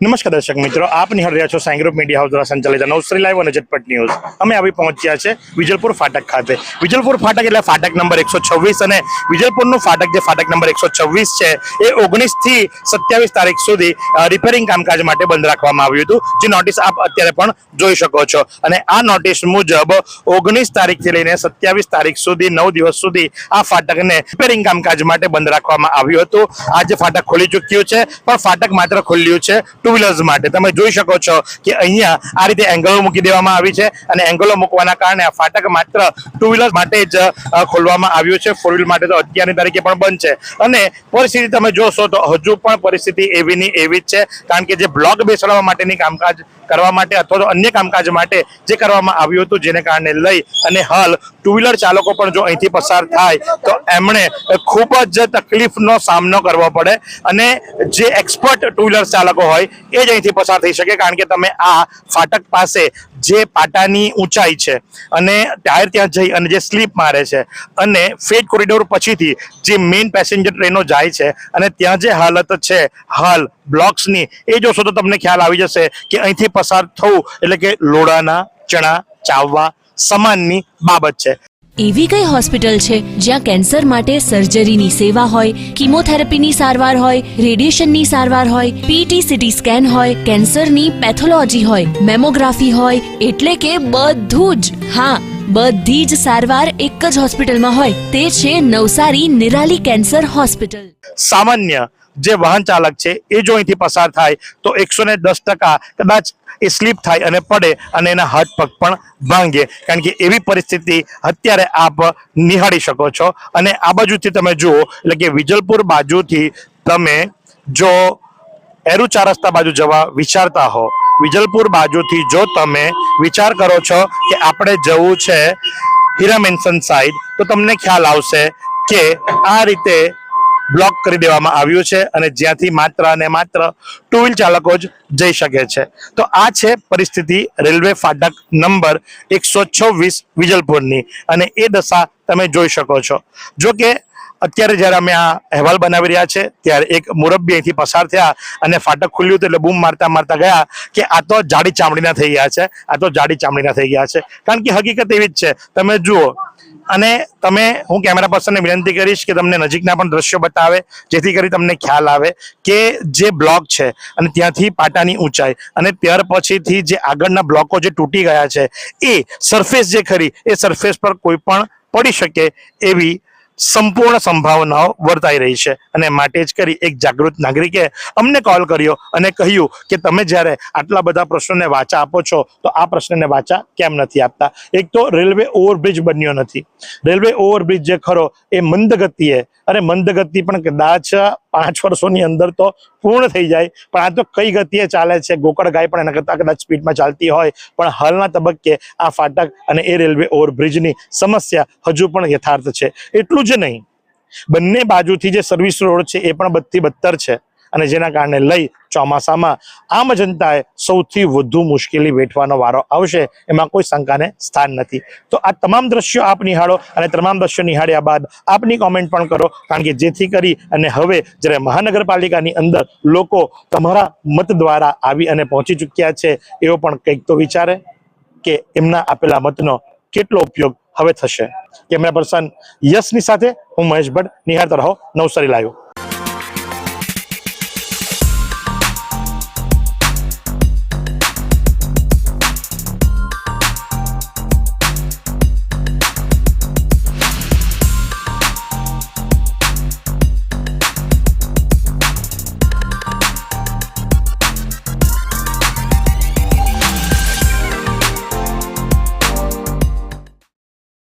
નમસ્કાર દર્શક મિત્રો, આપ નિહાળી રહ્યા છો સાઈ ગ્રુપ મીડિયા હાઉસ દ્વારા સંચાલિત નવસારી લાઈવ અને ઝટપટ ન્યૂઝ. અમે આવી પહોંચ્યા છે વિજલપુર ફાટક ખાતે. વિજલપુર ફાટક એટલે ફાટક નંબર 126 અને વિજલપુરનું ફાટક જે ફાટક નંબર 126 છે એ 19 થી 27 તારીખ સુધી રિપેરિંગ કામકાજ માટે બંધ રાખવામાં આવ્યું હતું, જે નોટિસ આપ અત્યારે પણ જોઈ શકો છો. અને આ નોટિસ મુજબ 19 તારીખથી લઈને 27 તારીખ સુધી 9 દિવસ સુધી આ ફાટકને રિપેરિંગ કામકાજ માટે બંધ રાખવામાં આવ્યું હતું. આજે ફાટક ખોલી ચૂક્યું છે, પણ ફાટક માત્ર ખુલ્યું છે ટુ વ્હીલર્સ માટે. તમે જોઈ શકો છો કે અહીંયા આ રીતે એંગલો મૂકી દેવામાં આવી છે અને એંગલો મૂકવાના કારણે આ ફાટક માત્ર ટુ વ્હીલર માટે જ ખોલવામાં આવ્યું છે. ફોર વ્હીલ માટે તો અત્યારની તારીખે પણ બંધ છે. અને પરિસ્થિતિ તમે જોશો તો હજુ પણ પરિસ્થિતિ એવીની એવી જ છે, કારણ કે જે બ્લોક બેસાડવા માટેની કામકાજ કરવા માટે અથવા તો અન્ય કામકાજ માટે જે કરવામાં આવ્યું હતું, જેને કારણે લઈ અને હાલ ટુ વ્હીલર ચાલકો પણ જો અહીંથી પસાર થાય તો એમણે ખૂબ જ તકલીફનો સામનો કરવો પડે. અને જે એક્સપર્ટ ટુ વ્હીલર ચાલકો હોય એ જ અહીંથી પસાર થઈ શકે, કારણ કે તમે આ ફાટક પાસે જે પાટાની ઊંચાઈ છે અને ટાયર ત્યાં જઈ અને જે સ્લીપ મારે છે અને ફેજ કોરિડોર પછીથી જે મેઇન પેસેન્જર ટ્રેનો જાય છે અને ત્યાં જે હાલત છે હાલ બ્લોક્સની, એ જોશો તો તમને ખ્યાલ આવી જશે કે અહીંથી પસાર થવું એટલે કે લોડાના ચણા ચાવવા સમાનની બાબત છે. એવી કઈ હોસ્પિટલ છે જ્યાં કેન્સર માટે સર્જરીની સેવા હોય, કીમોથેરાપીની સારવાર હોય, રેડિયેશનની સારવાર હોય, પીટી સીટી સ્કેન હોય, કેન્સરની પેથોલોજી હોય, મેમોગ્રાફી હોય, એટલે કે બધું જ. હા, બધી જ સારવાર એક જ હોસ્પિટલમાં હોય. તે છે નવસારી નિરાલી કેન્સર હોસ્પિટલ. સામાન્ય જે વાહન ચાલક છે એ જો અહીંથી પસાર થાય તો 110% કદાચ એ સ્લીપ થાય અને પડે અને એના હાથ પગ પણ ભાંગે, કારણ કે એવી પરિસ્થિતિ અત્યારે આપ નિહાળી શકો છો. અને આ બાજુથી તમે જુઓ એટલે કે વિજલપુર બાજુથી તમે જો એરુ ચાર રસ્તા બાજુ જવા વિચારતા હો, વિજલપુર બાજુથી જો તમે વિચાર કરો છો કે આપણે જવું છે હીરા મેન્શન સાઈડ, તો તમને ખ્યાલ આવશે કે આ રીતે બ્લોક કરી દેવામાં આવ્યું છે અને જ્યાંથી માત્ર અને માત્ર ટુ વ્હીલ ચાલકો જ જઈ શકે છે. તો આ છે પરિસ્થિતિ રેલવે ફાટક નંબર 126 વિજલપુરની, અને એ દશા તમે જોઈ શકો છો. જો કે અત્યારે જ્યારે અમે આ અહેવાલ બનાવી રહ્યા છે ત્યારે એક મુરબ્બી અહીંથી પસાર થયા અને ફાટક ખુલ્યું હતું એટલે બૂમ મારતા મારતા ગયા કે આ તો જાડી ચામડીના થઈ ગયા છે, આ તો જાડી ચામડીના થઈ ગયા છે. કારણ કે હકીકત એવી જ છે. તમે જુઓ, અને હું કેમેરા પર્સનને વિનંતી કરીશ કે તમને નજીકના પણ દ્રશ્યો બતાવે, જેથી કરી તમને ખ્યાલ આવે કે જે બ્લોક છે અને ત્યાંથી પાટાની ઊંચાઈ અને ત્યાર પછીથી જે આગળના બ્લોકો જે તૂટી ગયા છે એ સરફેસ જે ખરી એ સરફેસ પર કોઈ પણ પડી શકે એવી સંપૂર્ણ સંભાવનાઓ વર્તાઈ રહી છે. અને માટે જ કરી એક જાગૃત નાગરિકે અમને કોલ કર્યો અને કહ્યું કે તમે જ્યારે આટલા બધા પ્રશ્નોને વાચા આપો છો તો આ પ્રશ્નને વાચા કેમ નથી આપતા. એક તો રેલવે ઓવરબ્રિજ બન્યો નથી. રેલવે ઓવરબ્રિજ જે ખરો એ મંદ ગતિએ, અરે મંદ ગતિ પણ કદાચ 5 વર્ષોની અંદર તો પૂર્ણ થઈ જાય, પણ આ તો કઈ ગતિએ ચાલે છે. ગોકળ ગાય પણ એના કરતાં કદાચ સ્પીડમાં ચાલતી હોય, પણ હાલના તબક્કે આ ફાટક અને એ રેલવે ઓવરબ્રિજની સમસ્યા હજુ પણ યથાર્થ છે. એટલું જ નહીં, બંને બાજુથી જે સર્વિસ રોડ છે એ પણ બદથી બદતર છે, અને જેના કારણે લઈ ચોમાસામાં આમ જનતાએ સૌથી વધુ મુશ્કેલી વેઠવાનો વારો આવશે, એમાં કોઈ શંકાને સ્થાન નથી. તો આ તમામ દ્રશ્યો આપ નિહાળો અને તમામ દ્રશ્યો નિહાળ્યા બાદ આપની કોમેન્ટ પણ કરો, કારણ કે જેથી કરી અને હવે જ્યારે મહાનગરપાલિકાની અંદર લોકો તમારા મત દ્વારા આવી અને પહોંચી ચૂક્યા છે, એવો પણ કંઈક તો વિચારે કે એમના આપેલા મતનો કેટલો ઉપયોગ હવે થશે. કેમેરા પર્સન યશની સાથે હું મહેશ ભટ્ટ. નિહાળતા રહો નવસારી લાઈવ.